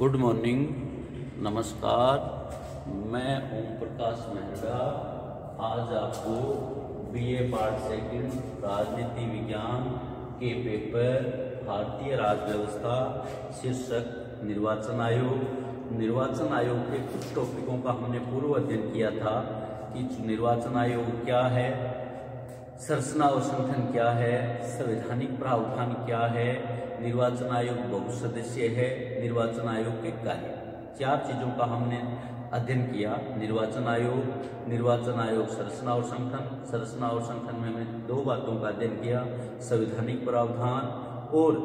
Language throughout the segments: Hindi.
गुड मॉर्निंग, नमस्कार। मैं ओम प्रकाश मेहरा आज आपको बीए पार्ट सेकंड राजनीति विज्ञान के पेपर भारतीय राज्य व्यवस्था शीर्षक निर्वाचन आयोग के कुछ टॉपिकों का हमने पूर्व अध्ययन किया था कि निर्वाचन आयोग क्या है, संरचना और संगठन क्या है, संवैधानिक प्रावधान क्या है, निर्वाचन आयोग बहुसदस्यीय है, निर्वाचन आयोग के कार्य, चार चीजों का हमने अध्ययन किया। निर्वाचन आयोग संरचना और संगठन में हमने दो बातों का अध्ययन किया, संवैधानिक प्रावधान और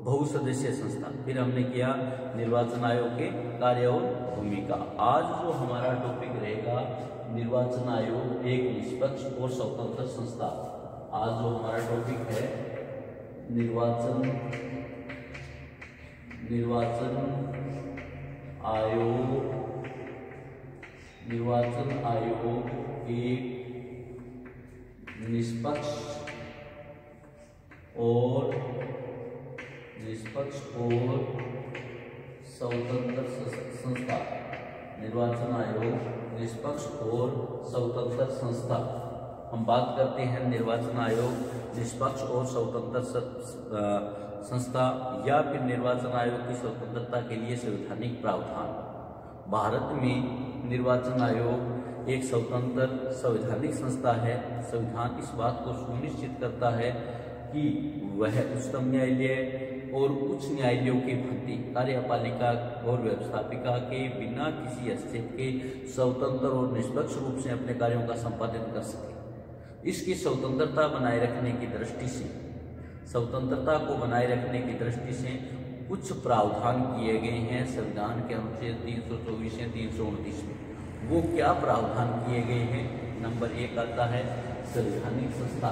बहुसदस्यीय संस्था। फिर हमने किया निर्वाचन आयोग के कार्य और भूमिका। आज जो हमारा टॉपिक रहेगा निर्वाचन आयोग एक निष्पक्ष और स्वतंत्र संस्था। आज जो हमारा टॉपिक है निर्वाचन आयोग एक निष्पक्ष और स्वतंत्र संस्था। निर्वाचन आयोग निष्पक्ष और स्वतंत्र संस्था। हम बात करते हैं निर्वाचन आयोग निष्पक्ष और स्वतंत्र संस्था या फिर निर्वाचन आयोग की स्वतंत्रता के लिए संवैधानिक प्रावधान। भारत में निर्वाचन आयोग एक स्वतंत्र संवैधानिक संस्था है। संविधान इस बात को सुनिश्चित करता है कि वह उच्चतम न्यायालय और उच्च न्यायालयों की भांति कार्यपालिका और व्यवस्थापिका के बिना किसी हस्तक्षेप के स्वतंत्र और निष्पक्ष रूप से अपने कार्यों का संपादन कर सके। इसकी स्वतंत्रता बनाए रखने की दृष्टि से कुछ प्रावधान किए गए हैं संविधान के अनुच्छेद 324 से 329 में। वो क्या प्रावधान किए गए हैं? नंबर 1 आता है संवैधानिक संस्था।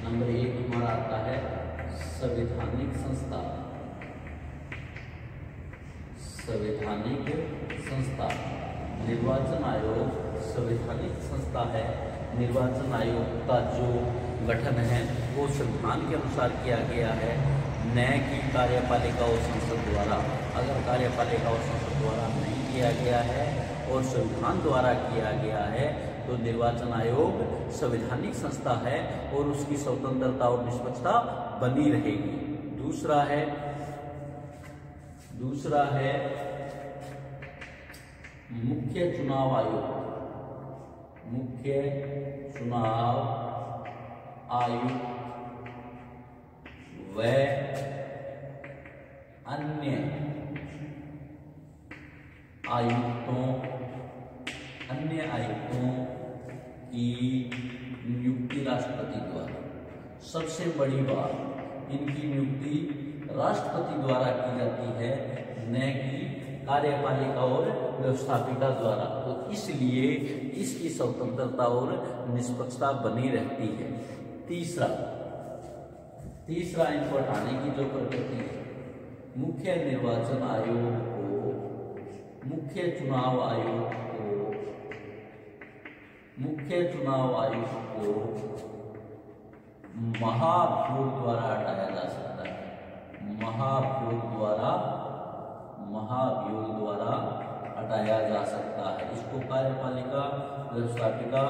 नंबर 1 हमारा आता है संवैधानिक संस्था। निर्वाचन आयोग संवैधानिक संस्था है। निर्वाचन आयोग का जो गठन है वो संविधान के अनुसार किया गया है, न कि कार्यपालिका और संसद द्वारा। अगर कार्यपालिका और संसद द्वारा नहीं किया गया है और संविधान द्वारा किया गया है तो निर्वाचन आयोग संवैधानिक संस्था है और उसकी स्वतंत्रता और निष्पक्षता बनी रहेगी। दूसरा है मुख्य चुनाव आयुक्त व अन्य आयुक्तों की नियुक्ति राष्ट्रपति द्वारा। सबसे बड़ी बात, इनकी नियुक्ति राष्ट्रपति द्वारा की जाती है, न कि कार्यपालिका और व्यवस्थापिका द्वारा। तो इसलिए इसकी स्वतंत्रता और निष्पक्षता बनी रहती है। तीसरा इनको हटाने की जो प्रकृति है, मुख्य चुनाव आयोग को महाभियोग द्वारा हटाया जा सकता है। महाभियोग द्वारा हटाया जा सकता है। इसको कार्यपालिका व्यवस्थापिका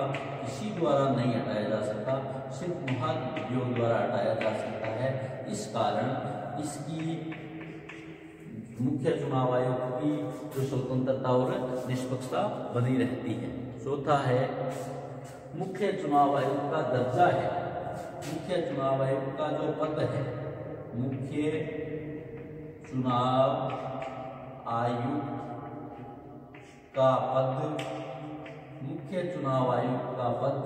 किसी द्वारा नहीं हटाया जा सकता, सिर्फ महाभियोग द्वारा हटाया जा सकता है। इस कारण इसकी मुख्य चुनाव आयोग की जो स्वतंत्रता और निष्पक्षता बनी रहती है। चौथा है मुख्य चुनाव आयोग का दर्जा है। मुख्य चुनाव आयोग का जो पद है, मुख्य चुनाव आयुक्त का पद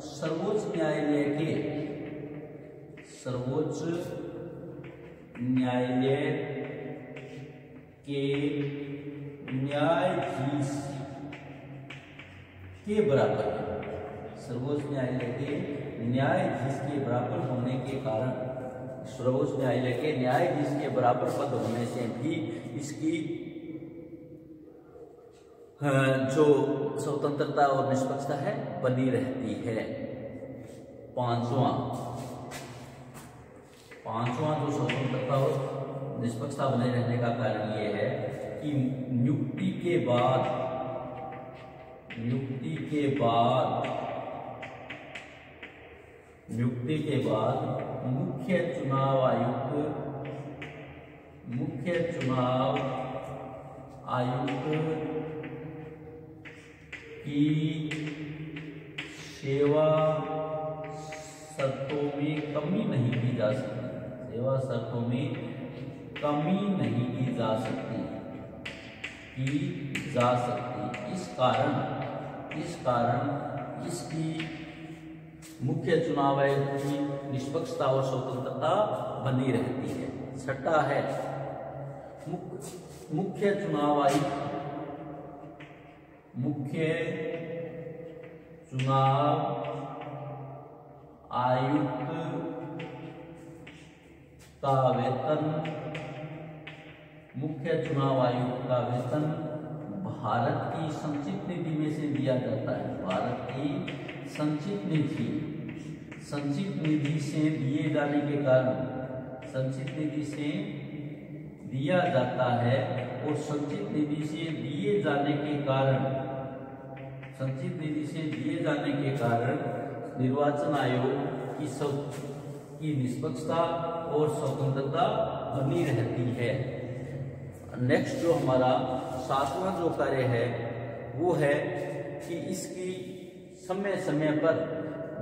सर्वोच्च न्यायालय के न्यायाधीश के बराबर है। सर्वोच्च न्यायालय के न्यायाधीश के बराबर होने के कारण, सर्वोच्च न्यायालय के न्यायाधीश के बराबर पद होने से भी इसकी जो स्वतंत्रता और निष्पक्षता है बनी रहती है। पांचवा जो स्वतंत्रता और निष्पक्षता बने रहने का कारण ये है कि नियुक्ति के बाद मुख्य चुनाव आयुक्त की सेवा शर्तों में कमी नहीं की जा सकती। इस कारण इसकी मुख्य चुनाव आयुक्त की निष्पक्षता और स्वतंत्रता बनी रहती है। छठा है मुख्य चुनाव आयुक्त का वेतन भारत की संचित निधि में से दिया जाता है। भारत की संचित निधि से दिए जाने के कारण संचित निधि से दिया जाता है और संचित निधि से दिए जाने के कारण निर्वाचन आयोग की निष्पक्षता और स्वतंत्रता बनी रहती है। नेक्स्ट जो हमारा 7वां जो कार्य है वो है कि इसकी समय समय पर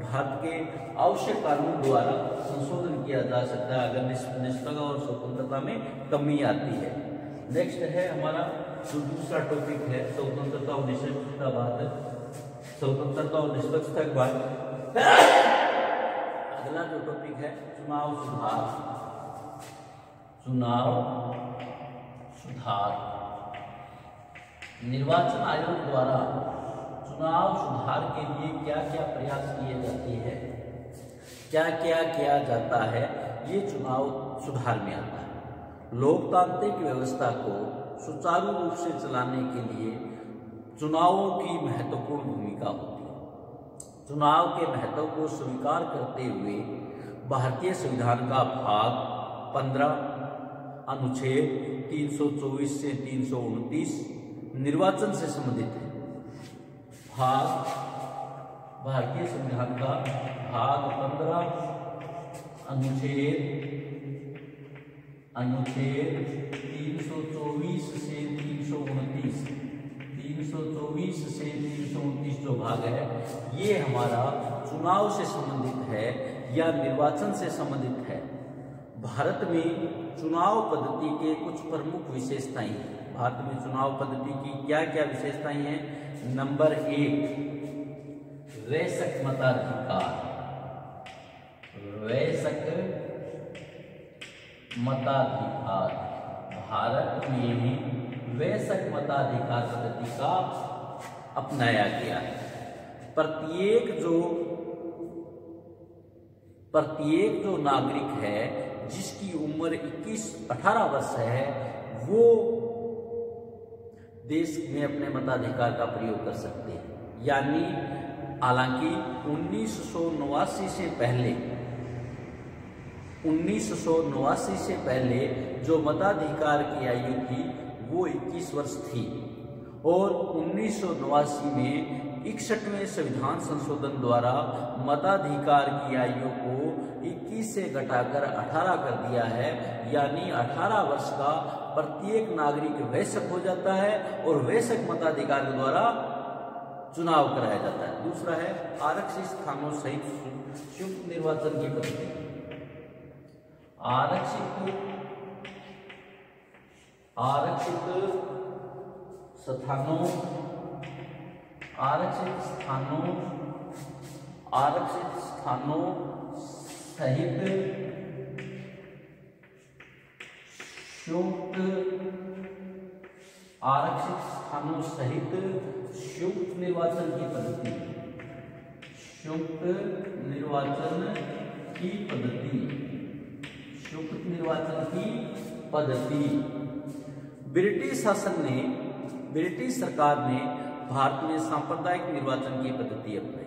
भारत के आवश्यक कानून द्वारा संशोधन किया जा सकता है अगर निष्पक्षता और स्वतंत्रता में कमी आती है। नेक्स्ट है हमारा जो दूसरा टॉपिक है स्वतंत्रता और निष्पक्षता के बाद अगला जो टॉपिक है चुनाव सुधार। निर्वाचन आयोग द्वारा चुनाव सुधार के लिए क्या क्या प्रयास किए जाते हैं, क्या क्या किया जाता है, ये चुनाव सुधार में आता है। लोकतांत्रिक व्यवस्था को सुचारू रूप से चलाने के लिए चुनावों की महत्वपूर्ण भूमिका होती है। चुनाव के महत्व को स्वीकार करते हुए भारतीय संविधान का भाग 15 अनुच्छेद 324 से 329 निर्वाचन से संबंधित है। भारतीय संविधान का भाग 15 अनुच्छेद 324 से 329 जो भाग है ये हमारा चुनाव से संबंधित है या निर्वाचन से संबंधित है। भारत में चुनाव पद्धति के कुछ प्रमुख विशेषताएं हैं। भारत में चुनाव पद्धति की क्या क्या विशेषताएं हैं? नंबर 1 वयस्क मताधिकार। भारत में वयस्क मताधिकार पद्धति का अपनाया गया है। प्रत्येक जो नागरिक है जिसकी उम्र 18 वर्ष है वो देश में अपने मताधिकार का प्रयोग कर सकते हैं। यानी हालांकि 1989 से पहले जो मताधिकार की आयु थी वो 21 वर्ष थी और 1989 में 61वें संविधान संशोधन द्वारा मताधिकार की आयु को 21 से घटाकर 18 कर दिया है। यानी 18 वर्ष का प्रत्येक नागरिक वयस्क हो जाता है और वयस्क मताधिकार के द्वारा चुनाव कराया जाता है। दूसरा है आरक्षित स्थानों सहित संयुक्त निर्वाचन की पद्धति। आरक्षित स्थानों सहित संयुक्त निर्वाचन की पद्धति। ब्रिटिश सरकार ने भारत में सांप्रदायिक निर्वाचन की पद्धति अपनाई।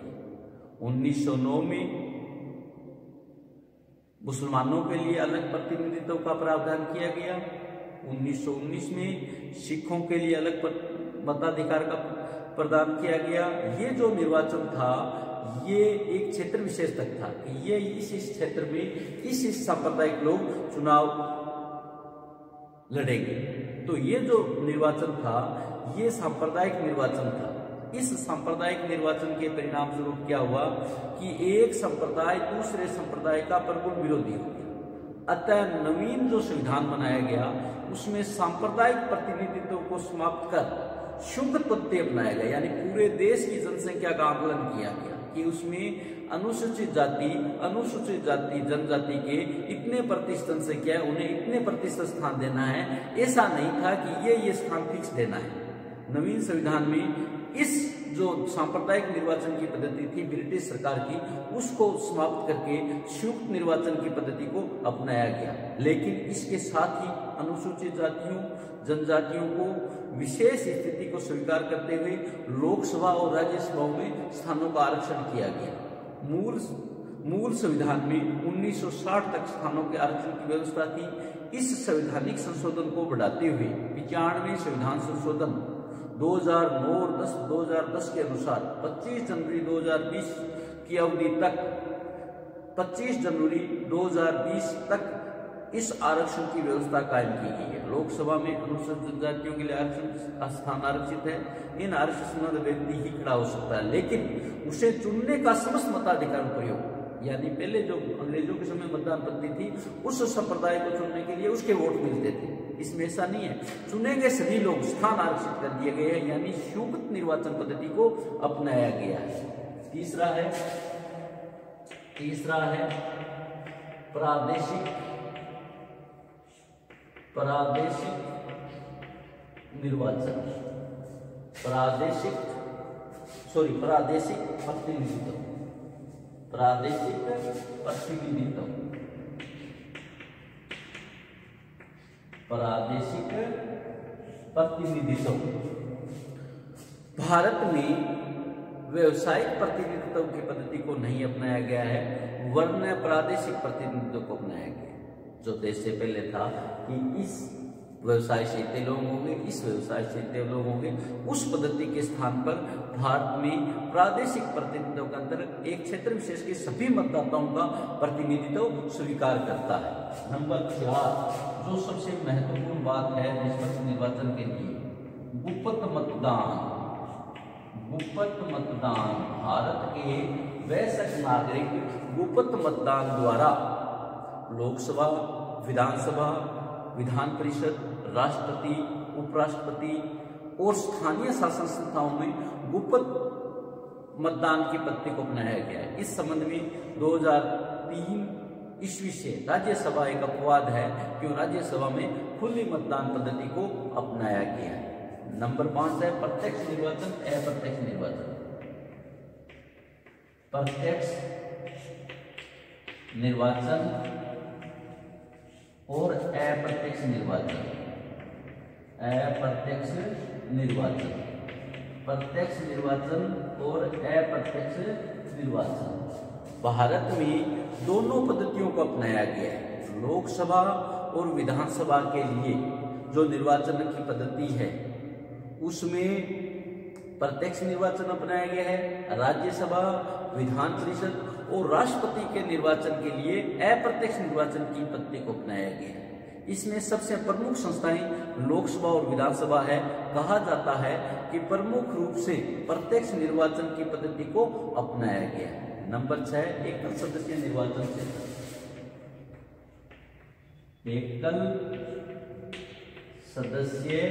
मुसलमानों के लिए अलग प्रतिनिधित्व का प्रावधान किया गया। 1919 में सिखों के लिए अलग मताधिकार का प्रदान किया गया। ये जो निर्वाचन था ये एक क्षेत्र विशेष तक था कि ये इस क्षेत्र में इस सांप्रदायिक लोग चुनाव लड़ेंगे। तो ये जो निर्वाचन था ये सांप्रदायिक निर्वाचन था। इस सांप्रदायिक निर्वाचन के परिणाम स्वरूप क्या हुआ कि एक संप्रदाय दूसरे संप्रदाय का प्रबल विरोधी हो गया। अतः नवीन जो संविधान बनाया गया उसमें सांप्रदायिक प्रतिनिधित्व को समाप्त कर शुद्ध पद्धति अपनाया गया, यानी पूरे देश की जनसंख्या का आकलन किया गया कि उसमें अनुसूचित जाति जनजाति के इतने प्रतिशत जनसंख्या है, उन्हें इतने प्रतिशत स्थान देना है। ऐसा नहीं था कि ये स्थान फिक्स देना है। नवीन संविधान में इस जो सांप्रदायिक निर्वाचन की पद्धति थी ब्रिटिश सरकार की, उसको समाप्त करके संयुक्त निर्वाचन की पद्धति को अपनाया गया। लेकिन इसके साथ ही अनुसूचित जातियों जनजातियों को विशेष स्थिति को स्वीकार करते हुए लोकसभा और राज्यसभा में स्थानों का आरक्षण किया गया। मूल संविधान में 1960 तक स्थानों के आरक्षण की व्यवस्था थी। इस संवैधानिक संशोधन को बढ़ाते हुए 95वें संविधान संशोधन 2009 और 2010 के अनुसार 25 जनवरी 2020 की अवधि तक 25 जनवरी 2020 तक इस आरक्षण की व्यवस्था कायम की गई है। लोकसभा में अनुसूचित जातियों के लिए आरक्षण स्थान आरक्षित है। इन आरक्षण व्यक्ति ही खड़ा हो सकता है, लेकिन उसे चुनने का समस्त मताधिकार प्रयोग, यानी पहले जो अंग्रेजों के समय मतदान पद्धति थी उस संप्रदाय को चुनने के लिए उसके वोट मिलते थे। इसमें ऐसा नहीं है, चुने गए सभी लोग स्थान आरक्षित कर दिए गए हैं, यानी संयुक्त निर्वाचन पद्धति को अपनाया गया है। तीसरा है प्रादेशिक निर्वाचन, प्रादेशिक प्रतिनिधित्व, भारत में व्यवसायिक प्रतिनिधित्व की पद्धति को नहीं अपनाया गया है, वरन प्रादेशिक प्रतिनिधित्व को अपनाया गया। जो देश से पहले था कि इस व्यवसाय से इतने लोग होंगे, इस व्यवसाय से इतने लोग होंगे, उस पद्धति के स्थान पर भारत में प्रादेशिक प्रतिनिधित्व के अंतर्गत एक क्षेत्र विशेष के सभी मतदाताओं का प्रतिनिधित्व स्वीकार करता है। नंबर 4 जो सबसे महत्वपूर्ण बात है निष्पक्ष निर्वाचन के लिए, गुप्त मतदान। भारत के वयस्क नागरिक गुप्त मतदान द्वारा लोकसभा, विधानसभा, विधान परिषद, राष्ट्रपति, उपराष्ट्रपति और स्थानीय शासन संस्थाओं में गुप्त मतदान की पद्धति को अपनाया गया है। इस संबंध में 2003 ईस्वी से राज्यसभा एक अपवाद है कि राज्यसभा में खुली मतदान पद्धति को अपनाया गया है। नंबर 5 है प्रत्यक्ष निर्वाचन, अप्रत्यक्ष निर्वाचन। प्रत्यक्ष निर्वाचन और अप्रत्यक्ष निर्वाचन। प्रत्यक्ष निर्वाचन और अप्रत्यक्ष निर्वाचन। भारत में दोनों पद्धतियों को अपनाया गया है। लोकसभा और विधानसभा के लिए जो निर्वाचन की पद्धति है उसमें प्रत्यक्ष निर्वाचन अपनाया गया है। राज्यसभा, विधान परिषद और राष्ट्रपति के निर्वाचन के लिए अप्रत्यक्ष निर्वाचन की पद्धति को अपनाया गया है। इसमें सबसे प्रमुख संस्थाएं लोकसभा और विधानसभा है। कहा जाता है कि प्रमुख रूप से प्रत्यक्ष निर्वाचन की पद्धति को अपनाया गया है। नंबर 6 एकल सदस्यीय निर्वाचन क्षेत्र। एकल सदस्यीय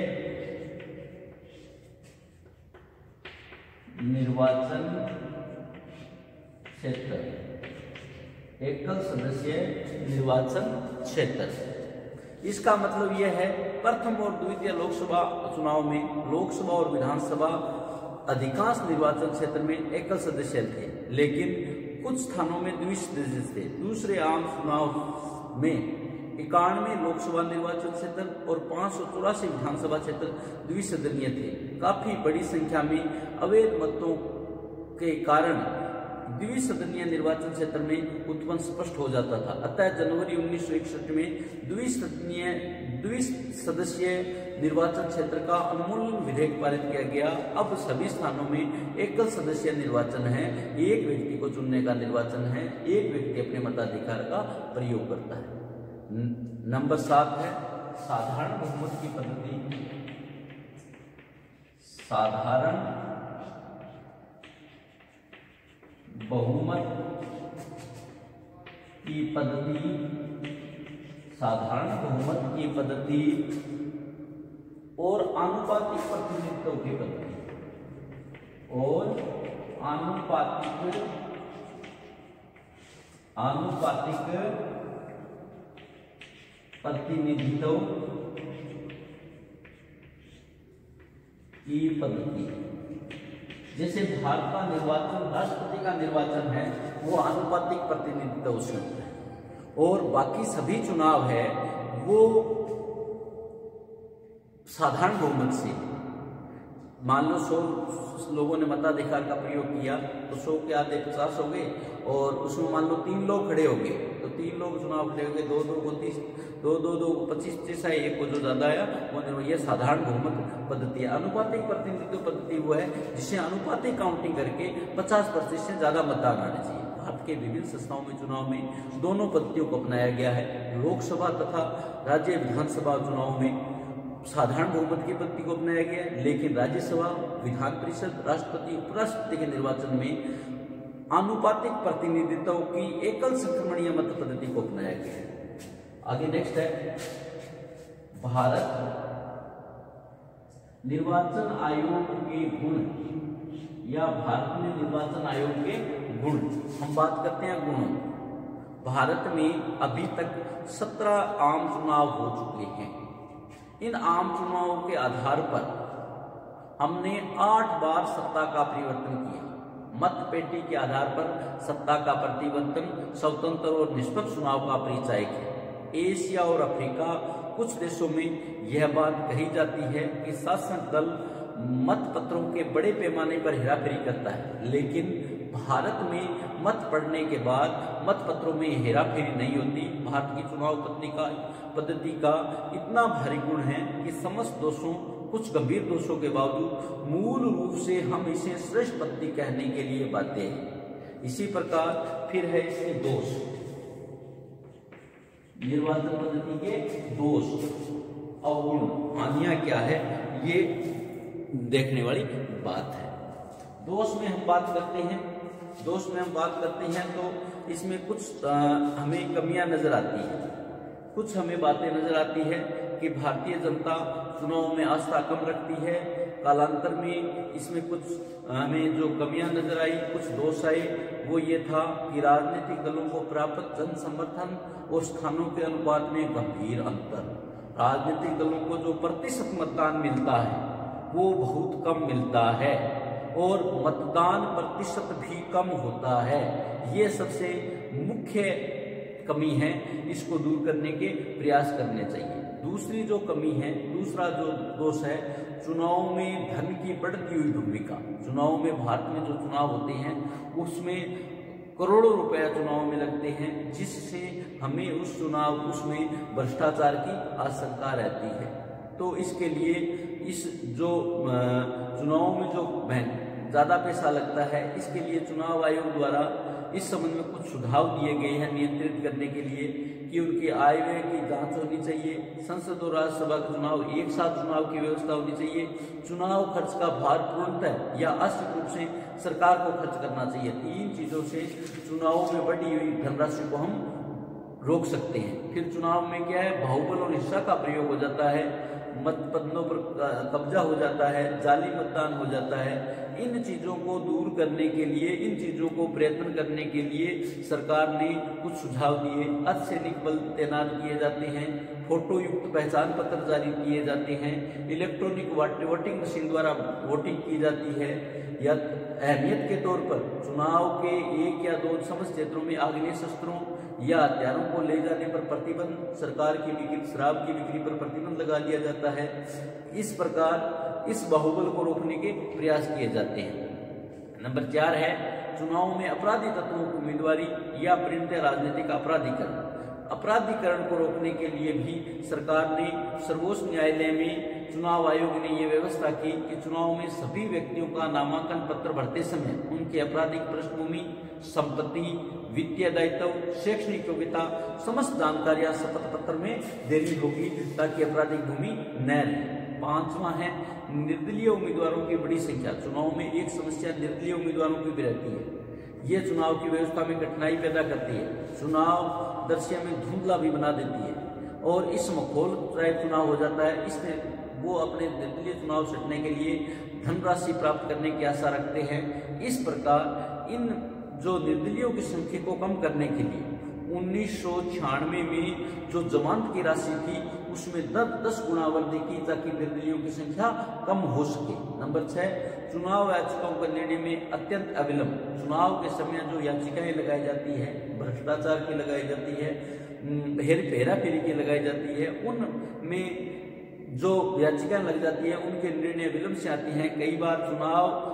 निर्वाचन क्षेत्र। एकल सदस्यीय निर्वाचन क्षेत्र, इसका मतलब यह है प्रथम और द्वितीय लोकसभा चुनाव में लोकसभा और विधानसभा अधिकांश निर्वाचन क्षेत्र में एकल सदस्य थे, लेकिन कुछ स्थानों में द्विसदस्य थे। दूसरे आम चुनाव में 91 लोकसभा निर्वाचन क्षेत्र और 584 विधानसभा क्षेत्र द्विसदनीय थे। काफी बड़ी संख्या में अवैध मतों के कारण द्विसदनीय निर्वाचन क्षेत्र में उत्पन्न स्पष्ट हो जाता था। अतः जनवरी 1961 में द्विसदस्यीय निर्वाचन क्षेत्र का अनुमूलन विधेयक पारित किया गया। अब सभी स्थानों में एकल सदस्यीय निर्वाचन है, एक व्यक्ति को चुनने का निर्वाचन है, एक व्यक्ति अपने मताधिकार का प्रयोग करता है। नंबर 7 है साधारण बहुमत की पद्धति। साधारण बहुमत की पद्धति, साधारण बहुमत की पद्धति और आनुपातिक प्रतिनिधित्व की पद्धति, और आनुपातिक प्रतिनिधित्व की पद्धति। जैसे भारत का निर्वाचन, राष्ट्रपति का निर्वाचन है, वो आनुपातिक प्रतिनिधित्व से होता है, और बाकी सभी चुनाव है वो साधारण बहुमत से। मान लो 100 लोगों ने मताधिकार का प्रयोग किया तो 100 के आधे 50 हो गए, और उसमें मान लो 3 लोग खड़े हो गए तो 3 लोग चुनाव खड़े हो गए, 2 को 30, 2 को 25, जैसा एक को जो ज्यादा आया वो ये साधारण बहुमत पद्धति है। अनुपातिक प्रतिनिधित्व पद्धति वो है जिसे अनुपातिक काउंटिंग करके 50% से ज्यादा मतदान आने चाहिए। भारत के विभिन्न संस्थाओं में चुनाव में दोनों पद्धतियों को अपनाया गया है। लोकसभा तथा राज्य विधानसभा चुनाव में साधारण बहुमत की पद्धति को अपनाया गया है, लेकिन राज्यसभा, विधान परिषद, राष्ट्रपति, उपराष्ट्रपति के निर्वाचन में आनुपातिक प्रतिनिधित्व की एकल संक्रमणीय मत पद्धति को अपनाया गया है। आगे नेक्स्ट है भारत निर्वाचन आयोग के गुण, या भारत में निर्वाचन आयोग के गुण। हम बात करते हैं गुणों। भारत में अभी तक 17 आम चुनाव हो चुके हैं। इन आम चुनावों के आधार पर हमने 8 बार सत्ता का परिवर्तन किया। मत पेटी के आधार पर सत्ता का परिवर्तन, स्वतंत्र और निष्पक्ष चुनाव का परिचय किया। एशिया और अफ्रीका कुछ देशों में यह बात कही जाती है कि शासक दल मत पत्रों के बड़े पैमाने पर हेराफेरी करता है, लेकिन भारत में मत पड़ने के बाद मत पत्रों में हेराफेरी नहीं होती। भारत की चुनाव पद्धति का इतना भारी गुण है कि समस्त दोषों, कुछ गंभीर दोषों के बावजूद मूल रूप से हम इसे श्रेष्ठ पद्धति कहने के लिए बाध्य हैं। इसी प्रकार फिर है इसके दोष, निर्वाचन पद्धति के दोष, अवगुण, हानियां क्या है, ये देखने वाली बात है। दोष में हम बात करते हैं तो इसमें कुछ हमें कमियां नजर आती है, कुछ हमें बातें नजर आती है कि भारतीय जनता चुनाव में आस्था कम रखती है। कालांतर में इसमें कुछ हमें जो कमियां नजर आई, कुछ दोष आए, वो ये था कि राजनीतिक दलों को प्राप्त जन समर्थन और स्थानों के अनुपात में गंभीर अंतर। राजनीतिक दलों को जो प्रतिशत मतदान मिलता है वो बहुत कम मिलता है, और मतदान प्रतिशत भी कम होता है। ये सबसे मुख्य कमी है, इसको दूर करने के प्रयास करने चाहिए। दूसरी जो कमी है, दूसरा जो दोष है, चुनाव में धन की बढ़ती हुई भूमिका। चुनाव में, भारत में जो चुनाव होते हैं उसमें करोड़ों रुपया चुनाव में लगते हैं, जिससे हमें उसमें भ्रष्टाचार की आशंका रहती है। तो इसके लिए इस जो चुनाव में जो ज्यादा पैसा लगता है, इसके लिए चुनाव आयोग द्वारा इस संबंध में कुछ सुझाव दिए गए हैं नियंत्रित करने के लिए कि उनकी आय व्यय की जांच होनी चाहिए, संसद और राज्यसभा के चुनाव एक साथ चुनाव की व्यवस्था होनी चाहिए, चुनाव खर्च का भार पूर्णतः या आंशिक रूप से सरकार को खर्च करना चाहिए। 3 चीजों से चुनावों में बढ़ी हुई धनराशि को हम रोक सकते हैं। फिर चुनाव में क्या है, बाहुबल और हिंसा का प्रयोग हो जाता है, मतपत्रों पर कब्जा हो जाता है, जाली मतदान हो जाता है। इन चीजों को दूर करने के लिए, इन चीजों को प्रयत्न करने के लिए सरकार ने कुछ सुझाव दिए। अर्धसैनिक बल तैनात किए जाते हैं, फोटो युक्त पहचान पत्र जारी किए जाते हैं, इलेक्ट्रॉनिक वोटिंग मशीन द्वारा वोटिंग की जाती है, या अहमियत के तौर पर चुनाव के 1 या 2 समस्त क्षेत्रों में आग्नेय शस्त्रों या हथियारों को ले जाने पर प्रतिबंध, सरकार की बिक्री, शराब की बिक्री पर प्रतिबंध लगा दिया जाता है। इस प्रकार इस बाहुबल को रोकने के प्रयास किए जाते हैं। नंबर 4 है चुनाव में अपराधी तत्वों की उम्मीदवारी या प्रिंट राजनीतिक अपराधीकरण को रोकने के लिए भी सरकार ने सर्वोच्च न्यायालय में चुनाव आयोग ने यह व्यवस्था की कि चुनाव में सभी व्यक्तियों का नामांकन पत्र भरते समय उनकी आपराधिक पृष्ठभूमि, संपत्ति, वित्तीय दायित्व, शैक्षणिक योग्यता, समस्त जानकारियां शपथ पत्र में देनी होगी ताकि आपराधिक भूमि न रहे। 5वां है निर्दलीय उम्मीदवारों की बड़ी संख्या। चुनाव में एक समस्या निर्दलीय उम्मीदवारों की भी रहती है। ये चुनाव की व्यवस्था में कठिनाई पैदा करती है, चुनाव दृश्य में धुंधला भी बना देती है और इस माहौल टाइप चुनाव हो जाता है। इसमें वो अपने निर्दलीय चुनाव छटने के लिए धनराशि प्राप्त करने की आशा रखते हैं। इस प्रकार इन जो निर्दलीयों की संख्या को कम करने के लिए 1996 में जो जमानत की राशि थी उसमें 10 गुना वृद्धि की ताकि निर्दलीयों की संख्या कम हो सके। नंबर 6, चुनाव याचिकाओं का निर्णय में अत्यंत अविलंब। चुनाव के समय जो याचिकाएं लगाई जाती है, भ्रष्टाचार की लगाई जाती है, हेराफेरी की लगाई जाती है, उनमें जो याचिकाएं लग जाती है उनके निर्णय विलंब से आती हैं। कई बार चुनाव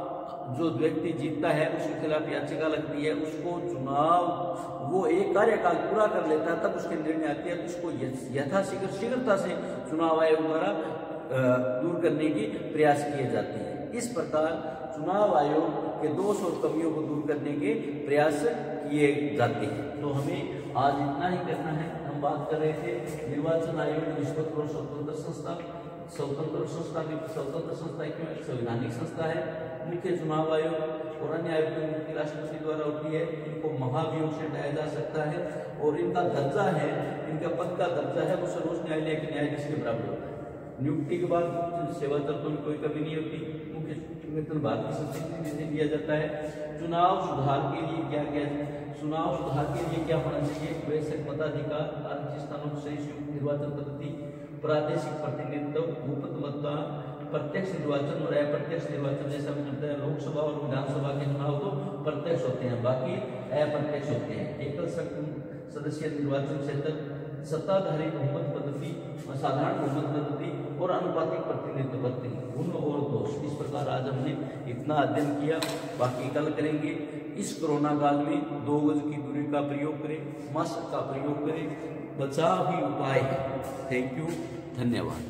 जो व्यक्ति जीतता है उसके खिलाफ याचिका लगती है, उसको चुनाव वो एक कार्यकाल पूरा कर लेता है तब उसके निर्णय आती है, उसको शीघ्रता से चुनाव आयोग द्वारा दूर करने की प्रयास किए जाते हैं। इस प्रकार चुनाव आयोग के दोष और कमियों को दूर करने के प्रयास किए जाते हैं। तो हमें आज इतना ही करना है। हम बात कर रहे थे निर्वाचन आयोग निष्पक्ष और स्वतंत्र संस्था क्यों एक संवैधानिक संस्था है। मुख्य चुनाव आयोग और अन्य आयोग की नियुक्ति राष्ट्रपति द्वारा होती है। इनको महाभियोग से हटाया जा सकता है और इनका दर्जा है, इनका पद का दर्जा है वो सर्वोच्च न्यायालय के न्यायाधीश के बराबर होता है। नियुक्ति के बाद सेवा तत्वों में कोई कमी नहीं होती। मुख्य वेतन भारत की संस्कृति से दिया जाता है। चुनाव सुधार के लिए क्या होना चाहिए? वैश्विक मताधिकार, आरक्षित स्थानों पर संयुक्त निर्वाचन पद्धति, प्रादेशिक प्रतिनिधित्व, गुप्त मतदान, प्रत्यक्ष निर्वाचन और अप्रत्यक्ष निर्वाचन। जैसा मैंने बताया लोकसभा और विधानसभा के चुनाव तो प्रत्यक्ष होते हैं, बाकी अप्रत्यक्ष होते हैं। एकल सदस्य निर्वाचन क्षेत्र, सत्ताधारी बहुमत पद्धति, साधारण बहुमत पद्धति और अनुपातिक प्रतिनिधित्व पद्धति, गुण और दोष। इस प्रकार आज हमने इतना अध्ययन किया, बाकी कल करेंगे। इस कोरोना काल में 2 गज की दूरी का प्रयोग करें, मास्क का प्रयोग करें, बचाव ही उपाय है। थैंक यू, धन्यवाद।